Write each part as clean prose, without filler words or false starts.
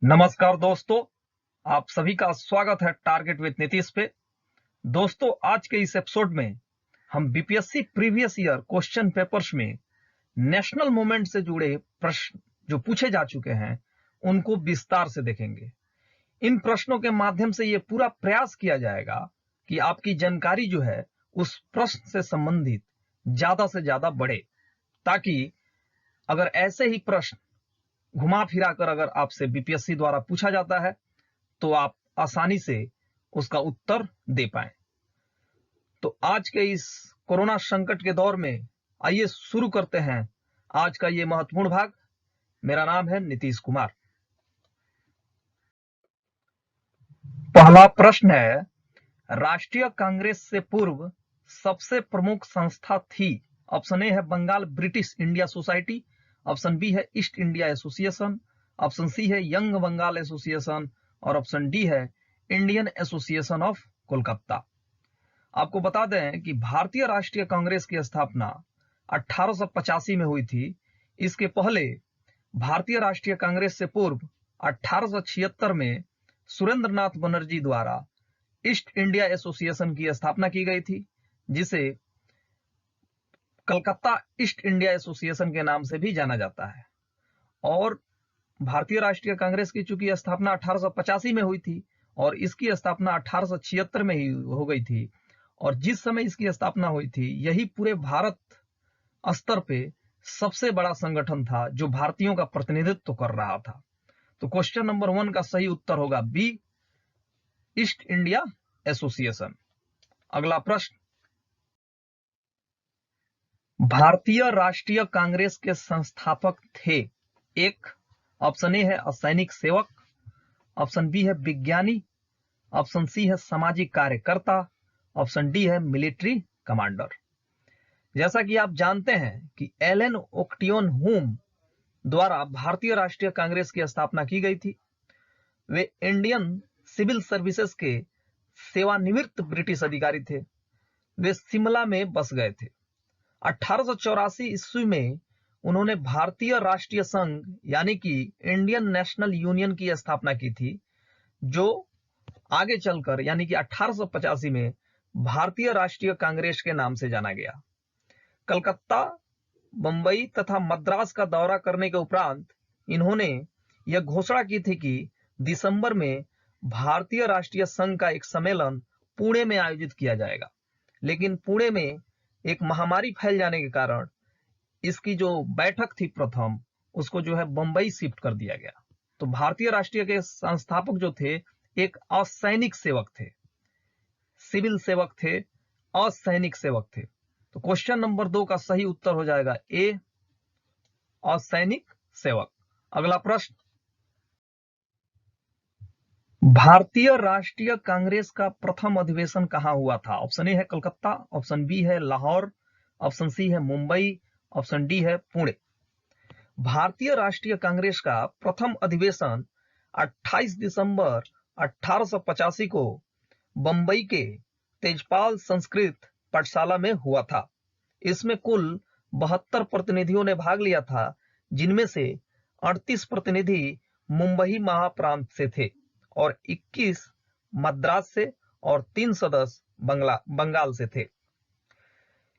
नमस्कार दोस्तों, आप सभी का स्वागत है टारगेट विद नीतीश पे। दोस्तों, आज के इस एपिसोड में हम BPSC previous year question papers में नेशनल मूवमेंट से जुड़े प्रश्न जो पूछे जा चुके हैं उनको विस्तार से देखेंगे। इन प्रश्नों के माध्यम से ये पूरा प्रयास किया जाएगा कि आपकी जानकारी जो है उस प्रश्न से संबंधित ज्यादा से ज्यादा बढ़े, ताकि अगर ऐसे ही प्रश्न घुमा फिरा कर अगर आपसे बीपीएससी द्वारा पूछा जाता है तो आप आसानी से उसका उत्तर दे पाएं। तो आज के इस कोरोना संकट के दौर में आइए शुरू करते हैं आज का ये महत्वपूर्ण भाग। मेरा नाम है नीतीश कुमार। पहला प्रश्न है, राष्ट्रीय कांग्रेस से पूर्व सबसे प्रमुख संस्था थी। ऑप्शन ए है Bengal British India society, option B है East India association, option C है यंग बंगाल एसोसिएशन और ऑप्शन डी है इंडियन एसोसिएशन ऑफ कोलकाता। आपको बता दें कि भारतीय राष्ट्रीय कांग्रेस की स्थापना 1885 में हुई थी। इसके पहले भारतीय राष्ट्रीय कांग्रेस से पूर्व 1876 में सुरेंद्र नाथ बनर्जी द्वारा ईस्ट इंडिया एसोसिएशन की स्थापना की गई थी, जिसे कलकत्ता ईस्ट इंडिया एसोसिएशन के नाम से भी जाना जाता है। और भारतीय राष्ट्रीय कांग्रेस की चूंकि स्थापना 1885 में हुई थी और इसकी स्थापना 1876 में ही हो गई थी, और जिस समय इसकी स्थापना हुई थी यही पूरे भारत स्तर पे सबसे बड़ा संगठन था जो भारतीयों का प्रतिनिधित्व कर रहा था। तो क्वेश्चन नंबर 1 का सही उत्तर होगा बी, ईस्ट इंडिया एसोसिएशन। अगला प्रश्न, भारतीय राष्ट्रीय कांग्रेस के संस्थापक थे। एक, ऑप्शन ए है असैनिक सेवक, ऑप्शन बी है विज्ञानी, ऑप्शन सी है सामाजिक कार्यकर्ता, ऑप्शन डी है मिलिट्री कमांडर। जैसा कि आप जानते हैं कि एलन ओक्टियोन हुम द्वारा भारतीय राष्ट्रीय कांग्रेस की स्थापना की गई थी। वे इंडियन सिविल सर्विसेज के सेवानिवृत्त ब्रिटिश अधिकारी थे। वे शिमला में बस गए थे। 1884 ईस्वी में उन्होंने भारतीय राष्ट्रीय संघ यानी कि इंडियन नेशनल यूनियन की स्थापना की थी, जो आगे चलकर यानी कि 1885 में भारतीय राष्ट्रीय कांग्रेस के नाम से जाना गया। कलकत्ता, बंबई तथा मद्रास का दौरा करने के उपरांत इन्होंने यह घोषणा की थी कि दिसंबर में भारतीय राष्ट्रीय संघ का एक सम्मेलन पुणे में आयोजित किया जाएगा, लेकिन पुणे में एक महामारी फैल जाने के कारण इसकी जो बैठक थी प्रथम, उसको जो है बंबई शिफ्ट कर दिया गया। तो भारतीय राष्ट्रीय के संस्थापक जो थे एक असैनिक सेवक थे, सिविल सेवक थे, असैनिक सेवक थे। तो क्वेश्चन नंबर 2 का सही उत्तर हो जाएगा ए, असैनिक सेवक। अगला प्रश्न, भारतीय राष्ट्रीय कांग्रेस का प्रथम अधिवेशन कहां हुआ था। ऑप्शन ए है कलकत्ता, ऑप्शन बी है लाहौर, ऑप्शन सी है मुंबई, ऑप्शन डी है पुणे। भारतीय राष्ट्रीय कांग्रेस का प्रथम अधिवेशन 28 दिसंबर 1885 को बंबई के तेजपाल संस्कृत पाठशाला में हुआ था। इसमें कुल 72 प्रतिनिधियों ने भाग लिया था, जिनमें से 38 प्रतिनिधि मुंबई महाप्रांत से थे और 21 मद्रास से और 3 सदस्य बंगाल से थे।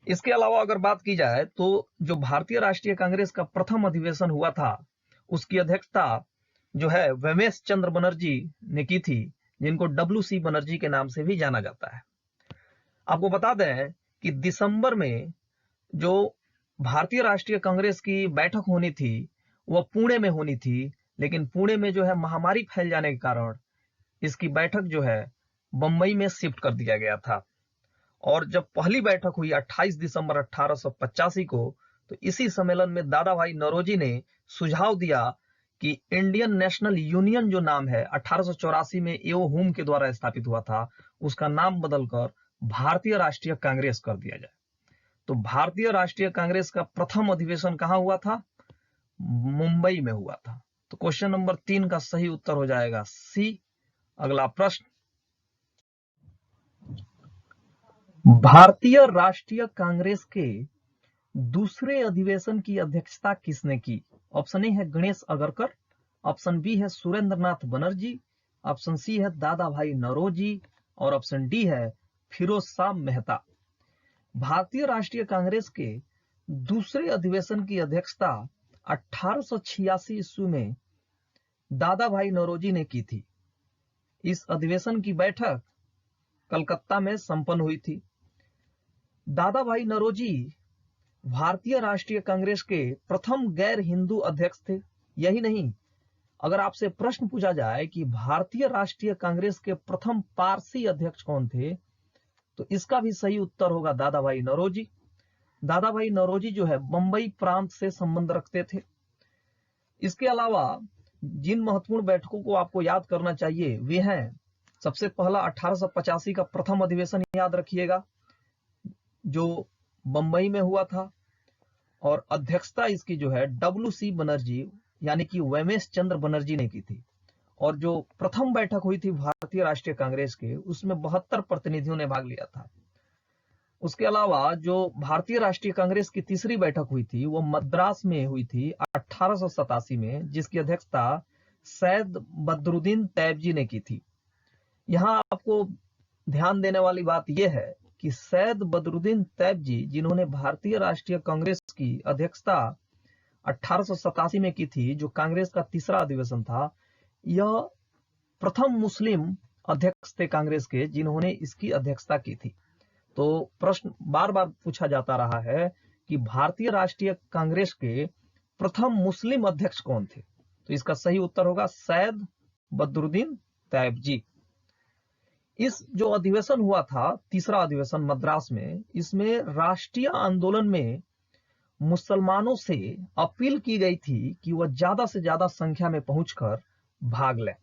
इसके अलावा अगर बात की जाए तो जो भारतीय राष्ट्रीय कांग्रेस का प्रथम अधिवेशन हुआ था उसकी अध्यक्षता जो है वेमेश चंद्र बनर्जी ने की थी, जिनको डब्ल्यू.सी. बनर्जी के नाम से भी जाना जाता है। आपको बता दें कि दिसंबर में जो भारतीय राष्ट्रीय कांग्रेस की बैठक होनी थी वह पुणे में होनी थी, लेकिन पुणे में जो है महामारी फैल जाने के कारण इसकी बैठक जो है बंबई में शिफ्ट कर दिया गया था। और जब पहली बैठक हुई 28 दिसंबर 1885 को, तो इसी सम्मेलन में दादा भाई नौरोजी ने सुझाव दिया कि इंडियन नेशनल यूनियन जो नाम है 1884 में एओ हुम के द्वारा स्थापित हुआ था, उसका नाम बदलकर भारतीय राष्ट्रीय कांग्रेस कर दिया जाए। तो भारतीय राष्ट्रीय कांग्रेस का प्रथम अधिवेशन कहां हुआ था? मुंबई में हुआ था। तो क्वेश्चन नंबर 3 का सही उत्तर हो जाएगा सी। अगला प्रश्न, भारतीय राष्ट्रीय कांग्रेस के दूसरे अधिवेशन की अध्यक्षता किसने की? ऑप्शन ए है गणेश अगरकर, ऑप्शन बी है सुरेंद्रनाथ बनर्जी, ऑप्शन सी है दादा भाई नौरोजी और ऑप्शन डी है फिरोज शाह मेहता। भारतीय राष्ट्रीय कांग्रेस के दूसरे अधिवेशन की अध्यक्षता 1886 ईस्वी में दादा भाई नौरोजी ने की थी। इस अधिवेशन की बैठक कलकत्ता में संपन्न हुई थी। दादा भाई नौरोजी भारतीय राष्ट्रीय कांग्रेस के प्रथम गैर हिंदू अध्यक्ष थे। यही नहीं, अगर आपसे प्रश्न पूछा जाए कि भारतीय राष्ट्रीय कांग्रेस के प्रथम पारसी अध्यक्ष कौन थे, तो इसका भी सही उत्तर होगा दादा भाई नौरोजी। दादा भाई नौरोजी जो है बंबई प्रांत से संबंध रखते थे। इसके अलावा जिन महत्वपूर्ण बैठकों को आपको याद करना चाहिए वे हैं, सबसे पहला 1885 का प्रथम अधिवेशन याद रखिएगा जो बंबई में हुआ था, और अध्यक्षता इसकी जो है WC बनर्जी यानी कि वेमेश चंद्र बनर्जी ने की थी। और जो प्रथम बैठक हुई थी भारतीय राष्ट्रीय कांग्रेस के, उसमें 72 प्रतिनिधियों ने भाग लिया था। उसके अलावा जो भारतीय राष्ट्रीय कांग्रेस की तीसरी बैठक हुई थी वो मद्रास में हुई थी 1887 में, जिसकी अध्यक्षता सैयद बदरुद्दीन तैयबजी ने की थी। यहाँ आपको ध्यान देने वाली बात यह है कि सैयद बदरुद्दीन तैयबजी, जिन्होंने भारतीय राष्ट्रीय कांग्रेस की अध्यक्षता 1887 में की थी, जो कांग्रेस का तीसरा अधिवेशन था, यह प्रथम मुस्लिम अध्यक्ष थे कांग्रेस के जिन्होंने इसकी अध्यक्षता की थी। तो प्रश्न बार बार पूछा जाता रहा है कि भारतीय राष्ट्रीय कांग्रेस के प्रथम मुस्लिम अध्यक्ष कौन थे, तो इसका सही उत्तर होगा सैयद बदरुद्दीन तैयबजी। इस जो अधिवेशन हुआ था, तीसरा अधिवेशन मद्रास में, इसमें राष्ट्रीय आंदोलन में मुसलमानों से अपील की गई थी कि वह ज्यादा से ज्यादा संख्या में पहुंचकर भाग लें।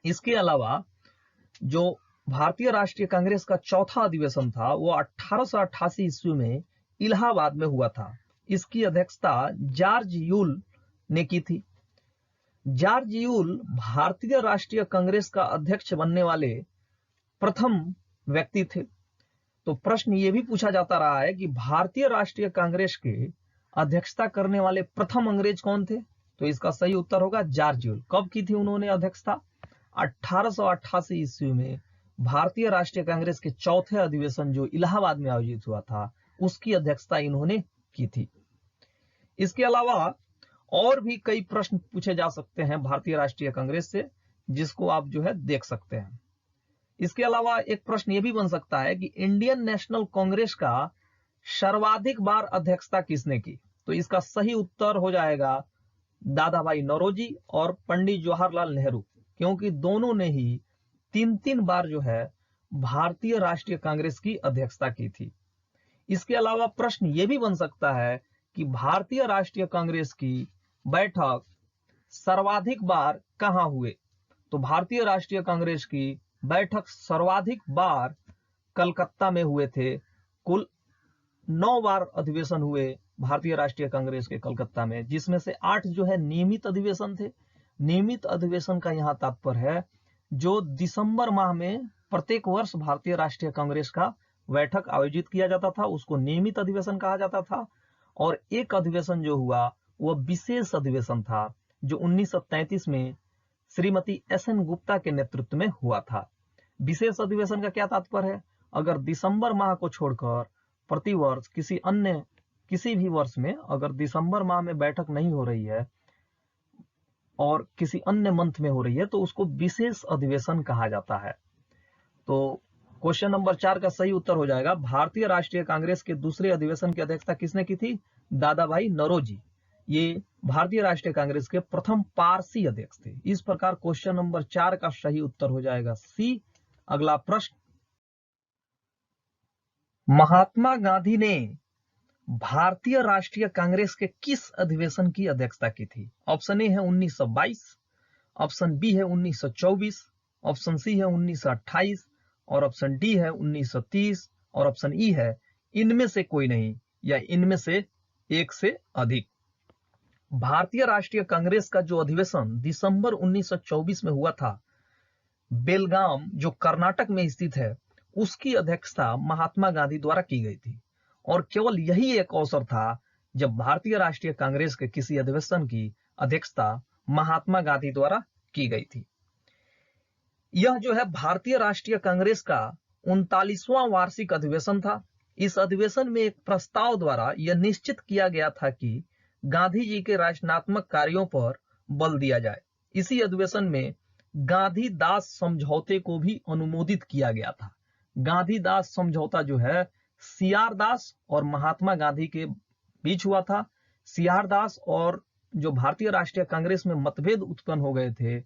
इसके अलावा जो भारतीय राष्ट्रीय कांग्रेस का चौथा अधिवेशन था वो 1888 ईस्वी में इलाहाबाद में हुआ था। इसकी अध्यक्षता जॉर्ज यूल ने की थी। जॉर्ज यूल भारतीय राष्ट्रीय कांग्रेस का अध्यक्ष बनने वाले प्रथम व्यक्ति थे। तो प्रश्न ये भी पूछा जाता रहा है कि भारतीय राष्ट्रीय कांग्रेस के अध्यक्षता करने वाले प्रथम अंग्रेज कौन थे, तो इसका सही उत्तर होगा जॉर्ज यूल। कब की थी उन्होंने अध्यक्षता? 1888 ईस्वी में भारतीय राष्ट्रीय कांग्रेस के चौथे अधिवेशन जो इलाहाबाद में आयोजित हुआ था, उसकी अध्यक्षता इन्होंने की थी। इसके अलावा और भी कई प्रश्न पूछे जा सकते हैं भारतीय राष्ट्रीय कांग्रेस से, जिसको आप जो है देख सकते हैं। इसके अलावा एक प्रश्न यह भी बन सकता है कि इंडियन नेशनल कांग्रेस का सर्वाधिक बार अध्यक्षता किसने की, तो इसका सही उत्तर हो जाएगा दादा भाई नौरोजी और पंडित जवाहरलाल नेहरू, क्योंकि दोनों ने ही 3-3 बार जो है भारतीय राष्ट्रीय कांग्रेस की अध्यक्षता की थी। इसके अलावा प्रश्न यह भी बन सकता है कि भारतीय राष्ट्रीय कांग्रेस की बैठक सर्वाधिक बार कहां हुए, तो भारतीय राष्ट्रीय कांग्रेस की बैठक सर्वाधिक बार कलकत्ता में हुए थे। कुल 9 बार अधिवेशन हुए भारतीय राष्ट्रीय कांग्रेस के कलकत्ता में, जिसमें से 8 जो है नियमित अधिवेशन थे। नियमित अधिवेशन का यहां तात्पर्य है जो दिसंबर माह में प्रत्येक वर्ष भारतीय राष्ट्रीय कांग्रेस का बैठक आयोजित किया जाता था, उसको नियमित अधिवेशन कहा जाता था। और एक अधिवेशन जो हुआ वह विशेष अधिवेशन था जो 1933 में श्रीमती SN गुप्ता के नेतृत्व में हुआ था। विशेष अधिवेशन का क्या तात्पर्य है? अगर दिसंबर माह को छोड़कर प्रतिवर्ष किसी भी वर्ष में अगर दिसंबर माह में बैठक नहीं हो रही है और किसी अन्य मंथ में हो रही है तो उसको विशेष अधिवेशन कहा जाता है। तो क्वेश्चन नंबर 4 का सही उत्तर हो जाएगा भारतीय राष्ट्रीय कांग्रेस के दूसरे अधिवेशन की अध्यक्षता किसने की थी? दादा भाई नौरोजी। ये भारतीय राष्ट्रीय कांग्रेस के प्रथम पारसी अध्यक्ष थे। इस प्रकार क्वेश्चन नंबर 4 का सही उत्तर हो जाएगा सी। अगला प्रश्न, महात्मा गांधी ने भारतीय राष्ट्रीय कांग्रेस के किस अधिवेशन की अध्यक्षता की थी? ऑप्शन ए है 1922, ऑप्शन बी है 1924, ऑप्शन सी है 1928 और ऑप्शन डी है 1930 और ऑप्शन ई है इनमें से कोई नहीं या इनमें से एक से अधिक। भारतीय राष्ट्रीय कांग्रेस का जो अधिवेशन दिसंबर 1924 में हुआ था, बेलगाम जो कर्नाटक में स्थित है, उसकी अध्यक्षता महात्मा गांधी द्वारा की गई थी। और केवल यही एक अवसर था जब भारतीय राष्ट्रीय कांग्रेस के किसी अधिवेशन की अध्यक्षता महात्मा गांधी द्वारा की गई थी। यह जो है भारतीय राष्ट्रीय कांग्रेस का 39वां वार्षिक अधिवेशन था। इस अधिवेशन में एक प्रस्ताव द्वारा यह निश्चित किया गया था कि गांधी जी के रचनात्मक कार्यों पर बल दिया जाए। इसी अधिवेशन में गांधी दास समझौते को भी अनुमोदित किया गया था। गांधी दास समझौता जो है सीआर दास और महात्मा गांधी के बीच हुआ था। सीआर दास और जो भारतीय राष्ट्रीय कांग्रेस में मतभेद उत्पन्न हो गए थे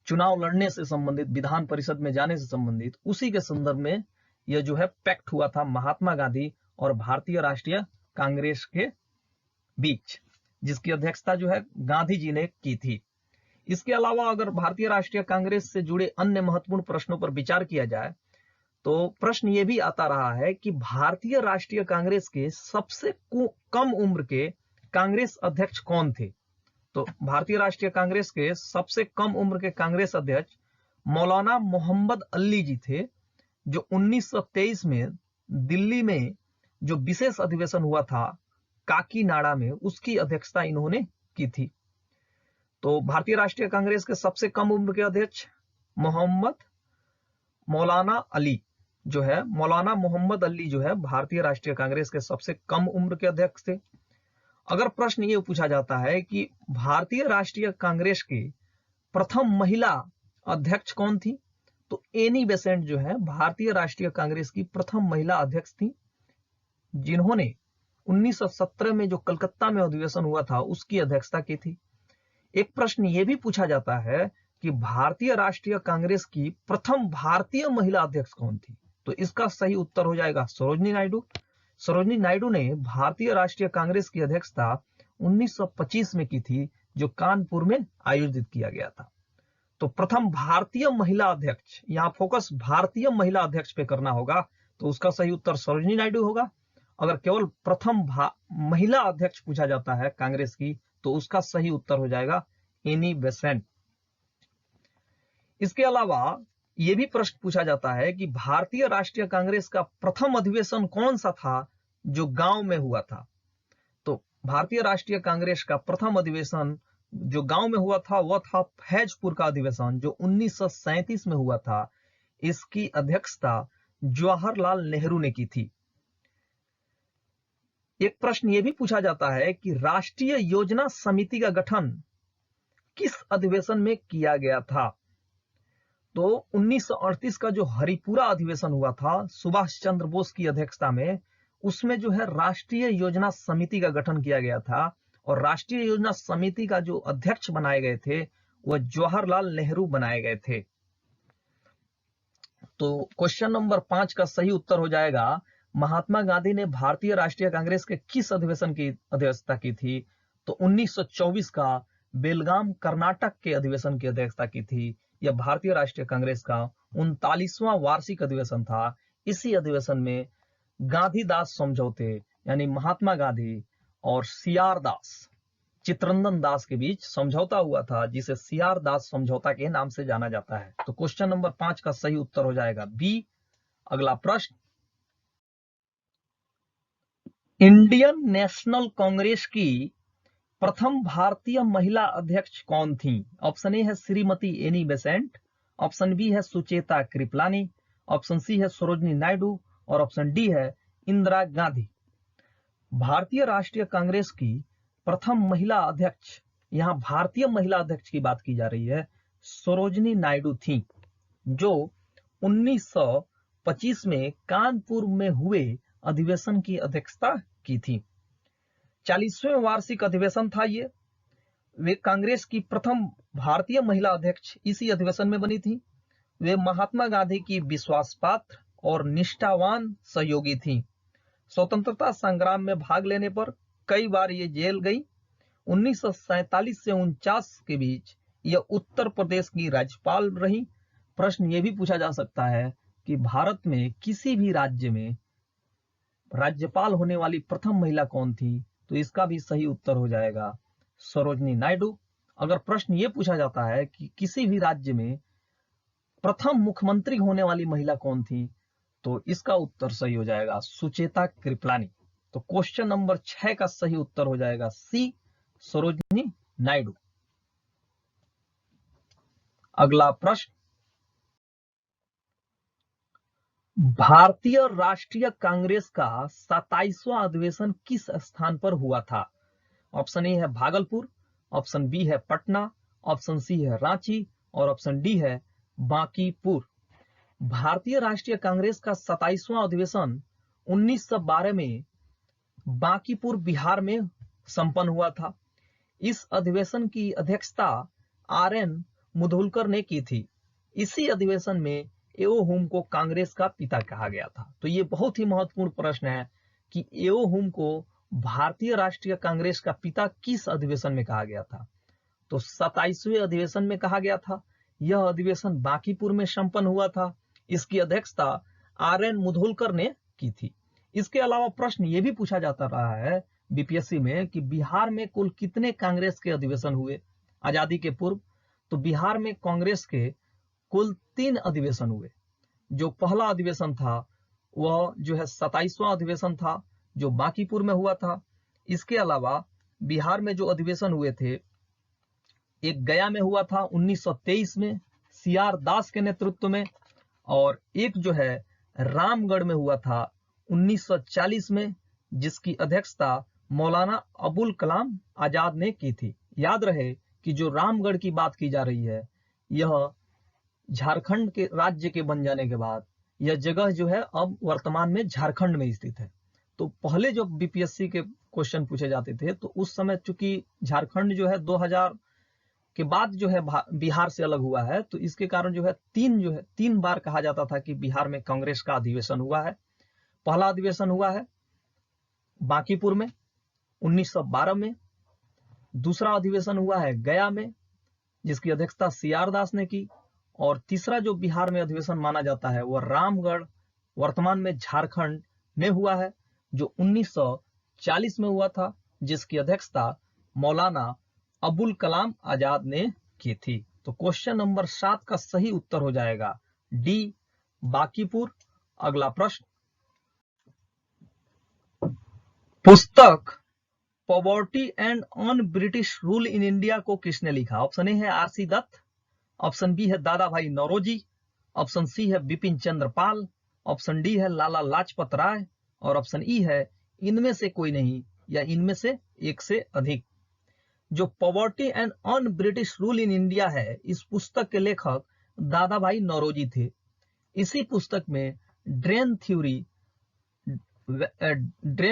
चुनाव लड़ने से संबंधित, विधान परिषद में जाने से संबंधित, उसी के संदर्भ में यह जो है पैक्ट हुआ था महात्मा गांधी और भारतीय राष्ट्रीय कांग्रेस के बीच, जिसकी अध्यक्षता जो है गांधी जी ने की थी। इसके अलावा अगर भारतीय राष्ट्रीय कांग्रेस से जुड़े अन्य महत्वपूर्ण प्रश्नों पर विचार किया जाए तो प्रश्न ये भी आता रहा है कि भारतीय राष्ट्रीय कांग्रेस के सबसे कम उम्र के कांग्रेस अध्यक्ष कौन थे। तो भारतीय राष्ट्रीय कांग्रेस के सबसे कम उम्र के कांग्रेस अध्यक्ष मौलाना मोहम्मद अली जी थे, जो 1923 में दिल्ली में जो विशेष अधिवेशन हुआ था काकीनाडा में, उसकी अध्यक्षता इन्होंने की थी। तो भारतीय राष्ट्रीय कांग्रेस के सबसे कम उम्र के अध्यक्ष मौलाना मोहम्मद अली जो है भारतीय राष्ट्रीय कांग्रेस के सबसे कम उम्र के अध्यक्ष थे। अगर प्रश्न ये पूछा जाता है कि भारतीय राष्ट्रीय कांग्रेस के प्रथम महिला अध्यक्ष कौन थी, तो एनी बेसेंट जो है भारतीय राष्ट्रीय कांग्रेस की प्रथम महिला अध्यक्ष थी, जिन्होंने 1917 में जो कलकत्ता में अधिवेशन हुआ था उसकी अध्यक्षता की थी। एक प्रश्न ये भी पूछा जाता है कि भारतीय राष्ट्रीय कांग्रेस की प्रथम भारतीय महिला अध्यक्ष कौन थी, तो इसका सही उत्तर हो जाएगा सरोजिनी नायडू। सरोजिनी नायडू ने भारतीय राष्ट्रीय कांग्रेस की अध्यक्षता 1925 में की थी, जो कानपुर में आयोजित किया गया था। तो प्रथम भारतीय महिला अध्यक्ष, यहां फोकस भारतीय महिला अध्यक्ष पे करना होगा, तो उसका सही उत्तर सरोजिनी नायडू होगा। अगर केवल प्रथम महिला अध्यक्ष पूछा जाता है कांग्रेस की, तो उसका सही उत्तर हो जाएगा एनी बेसेंट। इसके अलावा यह भी प्रश्न पूछा जाता है कि भारतीय राष्ट्रीय कांग्रेस का प्रथम अधिवेशन कौन सा था जो गांव में हुआ था। तो भारतीय राष्ट्रीय कांग्रेस का प्रथम अधिवेशन जो गांव में हुआ था वह था फैजपुर का अधिवेशन, जो 1937 में हुआ था। इसकी अध्यक्षता जवाहरलाल नेहरू ने की थी। एक प्रश्न यह भी पूछा जाता है कि राष्ट्रीय योजना समिति का गठन किस अधिवेशन में किया गया था। तो 1938 का जो हरिपुरा अधिवेशन हुआ था सुभाष चंद्र बोस की अध्यक्षता में, उसमें जो है राष्ट्रीय योजना समिति का गठन किया गया था, और राष्ट्रीय योजना समिति का जो अध्यक्ष बनाए गए थे वह जवाहरलाल नेहरू बनाए गए थे। तो क्वेश्चन नंबर 5 का सही उत्तर हो जाएगा महात्मा गांधी ने भारतीय राष्ट्रीय कांग्रेस के किस अधिवेशन की अध्यक्षता की थी। तो 1924 का बेलगाम कर्नाटक के अधिवेशन की अध्यक्षता की थी। यह भारतीय राष्ट्रीय कांग्रेस का 39वां वार्षिक अधिवेशन था। इसी अधिवेशन में गांधी दास समझौते यानी महात्मा गांधी और सीआर दास, चित्ररंजन दास के बीच समझौता हुआ था, जिसे सीआर दास समझौता के नाम से जाना जाता है। तो क्वेश्चन नंबर 5 का सही उत्तर हो जाएगा बी। अगला प्रश्न, इंडियन नेशनल कांग्रेस की प्रथम भारतीय महिला अध्यक्ष कौन थी। ऑप्शन ए है Shrimati Annie Besant, option B है सुचेता कृपलानी, ऑप्शन सी है सरोजिनी नायडू और ऑप्शन डी है इंदिरा गांधी। भारतीय राष्ट्रीय कांग्रेस की प्रथम महिला अध्यक्ष, यहां भारतीय महिला अध्यक्ष की बात की जा रही है, सरोजिनी नायडू थी, जो 1925 में कानपुर में हुए अधिवेशन की अध्यक्षता की थी। 40वें वार्षिक अधिवेशन था ये। वे कांग्रेस की प्रथम भारतीय महिला अध्यक्ष इसी अधिवेशन में बनी थी। वे महात्मा गांधी की विश्वासपात्र और निष्ठावान सहयोगी थी। स्वतंत्रता संग्राम में भाग लेने पर कई बार ये जेल गई। 1947 से 49 के बीच यह उत्तर प्रदेश की राज्यपाल रही। प्रश्न ये भी पूछा जा सकता है कि भारत में किसी भी राज्य में राज्यपाल होने वाली प्रथम महिला कौन थी, तो इसका भी सही उत्तर हो जाएगा सरोजिनी नायडू। अगर प्रश्न ये पूछा जाता है कि किसी भी राज्य में प्रथम मुख्यमंत्री होने वाली महिला कौन थी, तो इसका उत्तर सही हो जाएगा सुचेता कृपलानी। तो क्वेश्चन नंबर 6 का सही उत्तर हो जाएगा सी, सरोजिनी नायडू। अगला प्रश्न, भारतीय राष्ट्रीय कांग्रेस का 27वां अधिवेशन किस स्थान पर हुआ था? ऑप्शन ए है भागलपुर, ऑप्शन बी है पटना, ऑप्शन सी है रांची और ऑप्शन डी है बांकीपुर। भारतीय राष्ट्रीय कांग्रेस का 27वां अधिवेशन 1912 में बांकीपुर बिहार में संपन्न हुआ था। इस अधिवेशन की अध्यक्षता आर.एन. मुधोलकर ने की थी। इसी अधिवेशन में एओ हुम को कांग्रेस का पिता कहा गया था। तो ये बहुत ही महत्वपूर्ण प्रश्न है कि एओ हुम को भारतीय राष्ट्रीय कांग्रेस का पिता किस अधिवेशन में कहा गया था? तो 27वें अधिवेशन में कहा गया था। यह अधिवेशन बांकीपुर में संपन्न हुआ था। इसकी अध्यक्षता आर.एन. मुधोलकर ने की थी। इसके अलावा प्रश्न ये भी पूछा जाता रहा है बीपीएससी में कि बिहार में कुल कितने कांग्रेस के अधिवेशन हुए आजादी के पूर्व? तो बिहार में कांग्रेस के कुल 3 अधिवेशन हुए। जो पहला अधिवेशन था वह जो है 27वां अधिवेशन था, जो बांकीपुर में हुआ था। इसके अलावा बिहार में जो अधिवेशन हुए थे, एक गया में हुआ था 1923 में सीआर दास के नेतृत्व में, और एक जो है रामगढ़ में हुआ था 1940 में, जिसकी अध्यक्षता मौलाना अबुल कलाम आजाद ने की थी। याद रहे कि जो रामगढ़ की बात की जा रही है, यह झारखंड के राज्य के बन जाने के बाद यह जगह जो है अब वर्तमान में झारखंड में स्थित है। तो पहले जो बीपीएससी के क्वेश्चन पूछे जाते थे तो उस समय चूंकि झारखंड जो है 2000 के बाद जो है बिहार से अलग हुआ है, तो इसके कारण जो है 3 बार कहा जाता था कि बिहार में कांग्रेस का अधिवेशन हुआ है। पहला अधिवेशन हुआ है बांकीपुर में 1912 में, दूसरा अधिवेशन हुआ है गया में जिसकी अध्यक्षता सीआर दास ने की, और तीसरा जो बिहार में अधिवेशन माना जाता है वह रामगढ़ वर्तमान में झारखंड में हुआ है, जो 1940 में हुआ था, जिसकी अध्यक्षता मौलाना अबुल कलाम आजाद ने की थी। तो क्वेश्चन नंबर 7 का सही उत्तर हो जाएगा डी, बांकीपुर। अगला प्रश्न, पुस्तक poverty and on British rule in India को किसने लिखा? ऑप्शन ए है आर.सी. दत्त, ऑप्शन बी है दादा भाई नौरोजी, ऑप्शन सी है बिपिन चंद्र पाल, ऑप्शन डी है लाला लाजपत राय और ऑप्शन ई है इनमें से कोई नहीं या इनमें से एक से अधिक। जो poverty and on British rule in India है, इस पुस्तक के लेखक दादा भाई नौरोजी थे। इसी पुस्तक में ड्रेन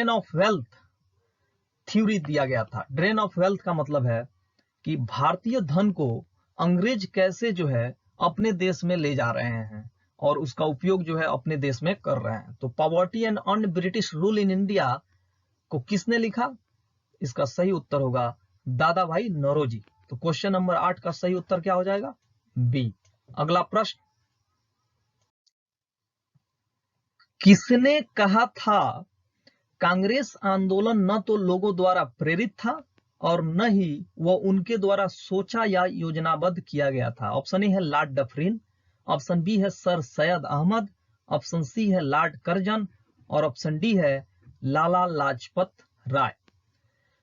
ऑफ वेल्थ थ्योरी दिया गया था। ड्रेन ऑफ वेल्थ का मतलब है कि भारतीय धन को अंग्रेज कैसे जो है अपने देश में ले जा रहे हैं और उसका उपयोग जो है अपने देश में कर रहे हैं। तो poverty and on British rule in India को किसने लिखा? इसका सही उत्तर होगा दादा भाई नौरोजी। तो क्वेश्चन नंबर 8 का सही उत्तर क्या हो जाएगा? बी। अगला प्रश्न, किसने कहा था कांग्रेस आंदोलन न तो लोगों द्वारा प्रेरित था और न ही वह उनके द्वारा सोचा या योजनाबद्ध किया गया था? ऑप्शन ए है लॉर्ड डफरिन, ऑप्शन बी है sir Syed Ahmad, option C है लॉर्ड कर्जन और ऑप्शन डी है लाला लाजपत राय।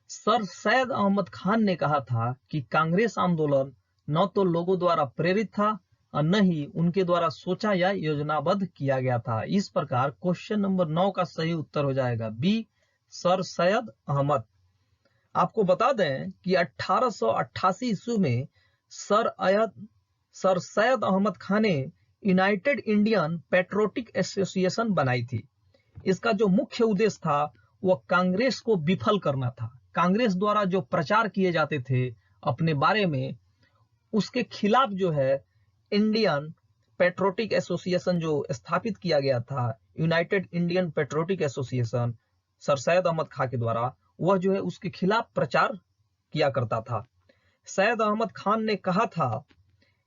सर सैयद अहमद खान ने कहा था कि कांग्रेस आंदोलन न तो लोगों द्वारा प्रेरित था और न ही उनके द्वारा सोचा या योजनाबद्ध किया गया था। इस प्रकार क्वेश्चन नंबर 9 का सही उत्तर हो जाएगा बी, सर सैयद अहमद। आपको बता दें कि 1888 ईस्वी में सर सैयद अहमद खान ने यूनाइटेड इंडियन पेट्रोटिक एसोसिएशन बनाई थी। इसका जो मुख्य उद्देश्य था वह कांग्रेस को विफल करना था। कांग्रेस द्वारा जो प्रचार किए जाते थे अपने बारे में, उसके खिलाफ जो है इंडियन पेट्रोटिक एसोसिएशन जो स्थापित किया गया था, United Indian Patriotic Association sir Syed Ahmad Khan के द्वारा, वह जो है उसके खिलाफ प्रचार किया करता था। सैयद अहमद खान ने कहा था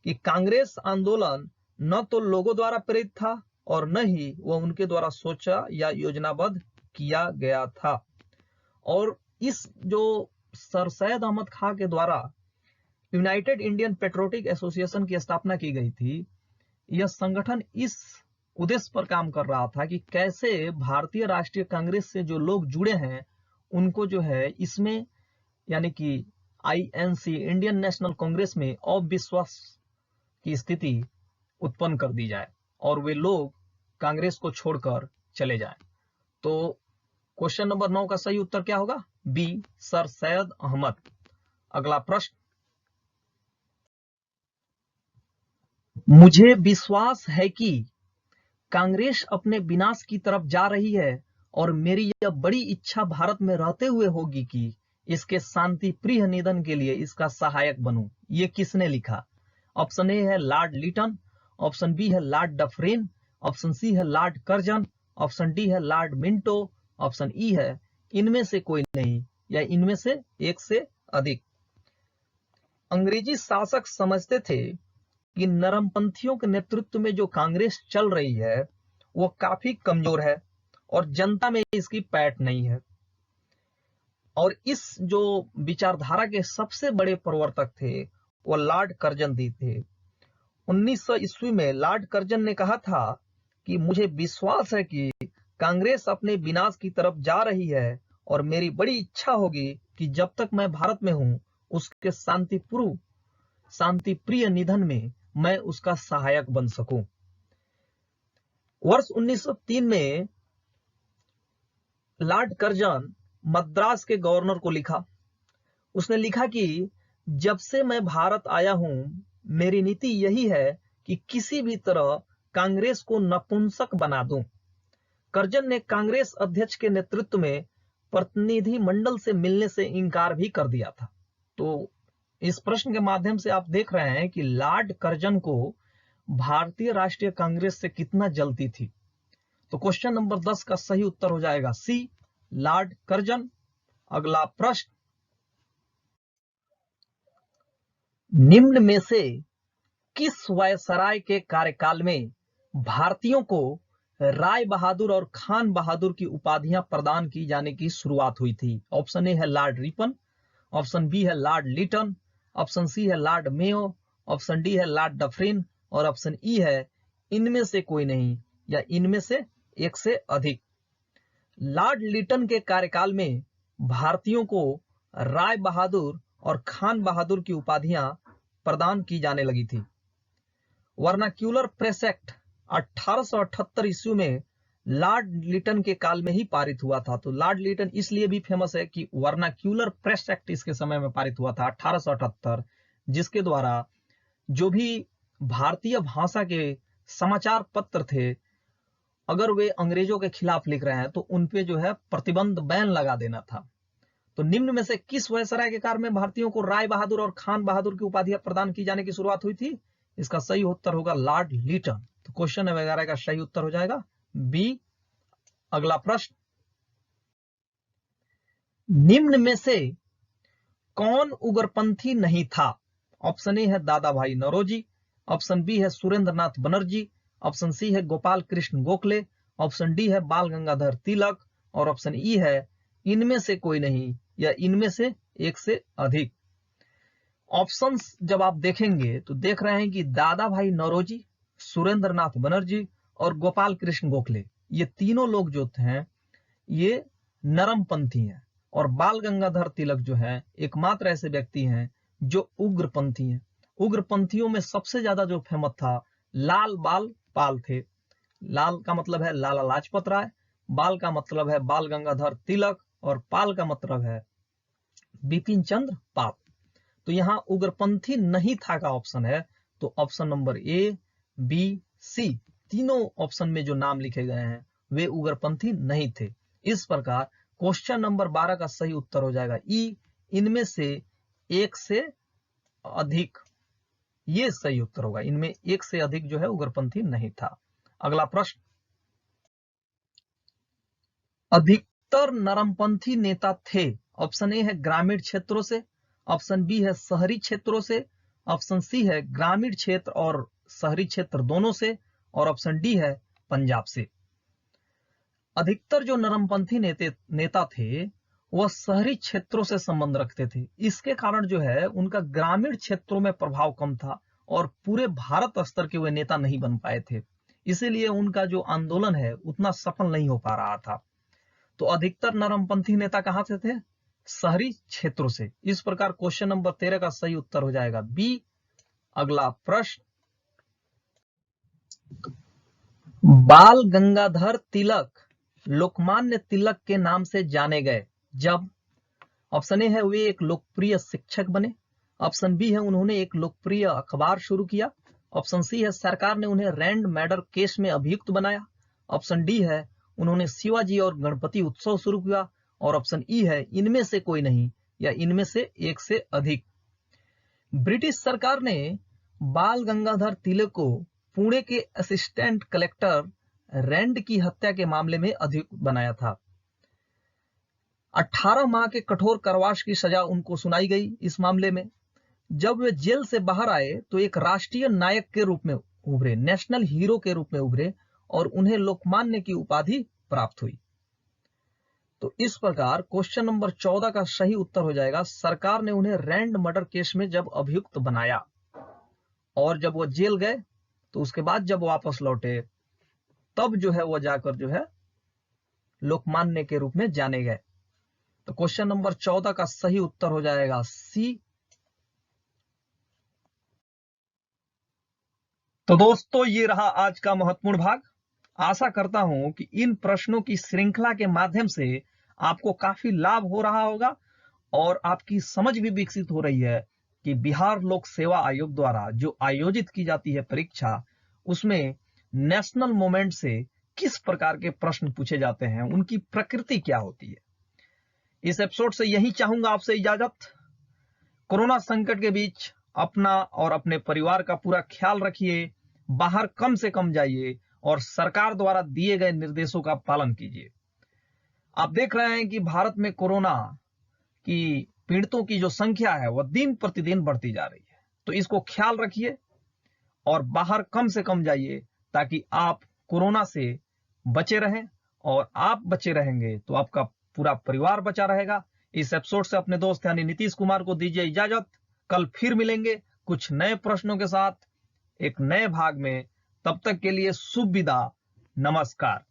कि कांग्रेस आंदोलन न तो लोगों द्वारा प्रेरित था और न ही वह उनके द्वारा सोचा या योजनाबद्ध किया गया था। और इस जो सर सैयद अहमद खान के द्वारा यूनाइटेड इंडियन पेट्रोटिक एसोसिएशन की स्थापना की गई थी, यह संगठन इस उद्देश्य पर काम कर रहा था कि कैसे भारतीय राष्ट्रीय कांग्रेस से जो लोग जुड़े हैं उनको जो है इसमें यानी कि आईएनसी इंडियन नेशनल कांग्रेस में अविश्वास की स्थिति उत्पन्न कर दी जाए और वे लोग कांग्रेस को छोड़कर चले जाएं। तो क्वेश्चन नंबर 9 का सही उत्तर क्या होगा? B, sir Syed Ahmad. अगला प्रश्न, मुझे विश्वास है कि कांग्रेस अपने विनाश की तरफ जा रही है और मेरी यह बड़ी इच्छा भारत में रहते हुए होगी कि इसके शांति प्रिय निधन के लिए इसका सहायक बनूं। ये किसने लिखा? ऑप्शन ए है लॉर्ड लिटन, ऑप्शन बी है लॉर्ड डफरेन, ऑप्शन सी है लॉर्ड कर्जन, ऑप्शन डी है लॉर्ड मिंटो, ऑप्शन ई है इनमें से कोई नहीं या इनमें से एक से अधिक। अंग्रेजी शासक समझते थे कि नरमपंथियों के नेतृत्व में जो कांग्रेस चल रही है वो काफी कमजोर है और जनता में इसकी पैठ नहीं है। और इस जो विचारधारा के सबसे बड़े प्रवर्तक थे वो लॉर्ड कर्जन थे। 1900 ईस्वी में लॉर्ड कर्जन ने कहा था कि मुझे विश्वास है कि कांग्रेस अपने विनाश की तरफ जा रही है और मेरी बड़ी इच्छा होगी कि जब तक मैं भारत में हूं उसके शांति प्रिय निधन में मैं उसका सहायक बन सकूं। वर्ष 1903 में लॉर्ड कर्जन मद्रास के गवर्नर को लिखा। उसने लिखा कि जब से मैं भारत आया हूं मेरी नीति यही है कि किसी भी तरह कांग्रेस को नपुंसक बना दूं। कर्जन ने कांग्रेस अध्यक्ष के नेतृत्व में प्रतिनिधि मंडल से मिलने से इनकार भी कर दिया था। तो इस प्रश्न के माध्यम से आप देख रहे हैं कि लॉर्ड कर्जन को भारतीय राष्ट्रीय कांग्रेस से कितना जलती थी। तो क्वेश्चन नंबर 10 का सही उत्तर हो जाएगा सी, लॉर्ड कर्जन। अगला प्रश्न, निम्न में से किस वायसराय के कार्यकाल में भारतीयों को राय बहादुर और खान बहादुर की उपाधियां प्रदान की जाने की शुरुआत हुई थी? ऑप्शन ए है लॉर्ड रिपन, ऑप्शन बी है लॉर्ड लिटन, ऑप्शन सी है लॉर्ड मेयो, ऑप्शन डी है लॉर्ड डफरिन और ऑप्शन ई है इनमें से कोई नहीं या इनमें से एक से अधिक। लॉर्ड लिटन के कार्यकाल में भारतीयों को राय बहादुर और खान बहादुर की उपाधियां प्रदान की जाने लगी थी। वर्नाक्यूलर प्रेस एक्ट 1878 ईस्वी में लॉर्ड लिटन के काल में ही पारित हुआ था। तो लॉर्ड लिटन इसलिए भी फेमस है कि वर्नाक्यूलर प्रेस एक्ट इसके समय में पारित हुआ था 1878, जिसके द्वारा जो भी भारतीय भाषा के समाचार पत्र थे अगर वे अंग्रेजों के खिलाफ लिख रहे हैं तो उनपे जो है प्रतिबंध, बैन लगा देना था। तो निम्न में से किस वायसराय के काल में भारतीयों को राय बहादुर और खान बहादुर की उपाधियां प्रदान की जाने की शुरुआत हुई थी? इसका सही उत्तर होगा लॉर्ड लिटन। तो क्वेश्चन वगैरह का सही उत्तर हो जाएगा बी। अगला प्रश्न, निम्न में से कौन उग्रपंथी नहीं था? ऑप्शन ए है दादा भाई नौरोजी, ऑप्शन बी है सुरेंद्र नाथ बनर्जी, ऑप्शन सी है गोपाल कृष्ण गोखले, ऑप्शन डी है बाल गंगाधर तिलक और ऑप्शन ई है इनमें से कोई नहीं या इनमें से एक से अधिक। ऑप्शंस जब आप देखेंगे तो देख रहे हैं कि दादा भाई नौरोजी, सुरेंद्र नाथ बनर्जी और गोपाल कृष्ण गोखले, ये तीनों लोग जो हैं ये नरमपंथी हैं और बाल गंगाधर तिलक जो है एकमात्र ऐसे व्यक्ति हैं जो उग्रपंथी हैं। उग्रपंथियों में सबसे ज्यादा जो फेमस था लाल बाल पाल थे। लाल का मतलब है लाला लाजपत राय, बाल का मतलब है बाल गंगाधर तिलक और पाल का मतलब है बिपिन चंद्र पाल। तो यहाँ उग्रपंथी नहीं था का ऑप्शन है। तो ऑप्शन नंबर ए, बी, सी तीनों ऑप्शन में जो नाम लिखे गए हैं वे उग्रपंथी नहीं थे। इस प्रकार क्वेश्चन नंबर 12 का सही उत्तर हो जाएगा ई, इनमें से एक से अधिक। ये सही उत्तर होगा, इनमें एक से अधिक जो है उग्रपंथी नहीं था। अगला प्रश्न, अधिकतर नरमपंथी नेता थे? ऑप्शन ए है ग्रामीण क्षेत्रों से, ऑप्शन बी है शहरी क्षेत्रों से, ऑप्शन सी है ग्रामीण क्षेत्र और शहरी क्षेत्र दोनों से और ऑप्शन डी है पंजाब से। अधिकतर जो नरमपंथी नेता थे वह शहरी क्षेत्रों से संबंध रखते थे। इसके कारण जो है उनका ग्रामीण क्षेत्रों में प्रभाव कम था और पूरे भारत स्तर के वे नेता नहीं बन पाए थे, इसीलिए उनका जो आंदोलन है उतना सफल नहीं हो पा रहा था। तो अधिकतर नरमपंथी नेता कहां से थे? शहरी क्षेत्रों से। इस प्रकार क्वेश्चन नंबर 13 का सही उत्तर हो जाएगा बी। अगला प्रश्न, बाल गंगाधर तिलक लोकमान्य तिलक के नाम से जाने गए जब, ऑप्शन ए है वे एक लोकप्रिय शिक्षक बने, ऑप्शन बी है उन्होंने एक लोकप्रिय अखबार शुरू किया, ऑप्शन सी है सरकार ने उन्हें रैंड मैडर केस में अभियुक्त बनाया, ऑप्शन डी है उन्होंने शिवाजी और गणपति उत्सव शुरू किया, और ऑप्शन ई है इनमें से कोई नहीं या इनमें से एक से अधिक। ब्रिटिश सरकार ने बाल गंगाधर तिलक को पुणे के असिस्टेंट कलेक्टर रैंड की हत्या के मामले में अभियुक्त बनाया था। 18 माह के कठोर कारावास की सजा उनको सुनाई गई। इस मामले में जब वे जेल से बाहर आए तो एक राष्ट्रीय नायक के रूप में उभरे, नेशनल हीरो के रूप में उभरे और उन्हें लोकमान्य की उपाधि प्राप्त हुई। तो इस प्रकार क्वेश्चन नंबर 14 का सही उत्तर हो जाएगा, सरकार ने उन्हें रैंड मर्डर केस में जब अभियुक्त बनाया और जब वो जेल गए तो उसके बाद जब वापस लौटे तब जो है वो जाकर जो है लोकमान्य के रूप में जाने गए। तो क्वेश्चन नंबर 14 का सही उत्तर हो जाएगा सी। तो दोस्तों ये रहा आज का महत्वपूर्ण भाग। आशा करता हूं कि इन प्रश्नों की श्रृंखला के माध्यम से आपको काफी लाभ हो रहा होगा और आपकी समझ भी विकसित हो रही है कि बिहार लोक सेवा आयोग द्वारा जो आयोजित की जाती है परीक्षा, उसमें नेशनल मोमेंट से किस प्रकार के प्रश्न पूछे जाते हैं, उनकी प्रकृति क्या होती है। इस एपिसोड से यही चाहूंगा आपसे इजाजत। कोरोना संकट के बीच अपना और अपने परिवार का पूरा ख्याल रखिए, बाहर कम से कम जाइए और सरकार द्वारा दिए गए निर्देशों का पालन कीजिए। आप देख रहे हैं कि भारत में कोरोना की पीड़ितों की जो संख्या है वह दिन प्रतिदिन बढ़ती जा रही है, तो इसको ख्याल रखिए और बाहर कम से कम जाइए ताकि आप कोरोना से बचे रहें, और आप बचे रहेंगे तो आपका पूरा परिवार बचा रहेगा। इस एपिसोड से अपने दोस्त यानी नीतीश कुमार को दीजिए इजाजत। कल फिर मिलेंगे कुछ नए प्रश्नों के साथ एक नए भाग में। तब तक के लिए शुभ विदा, नमस्कार।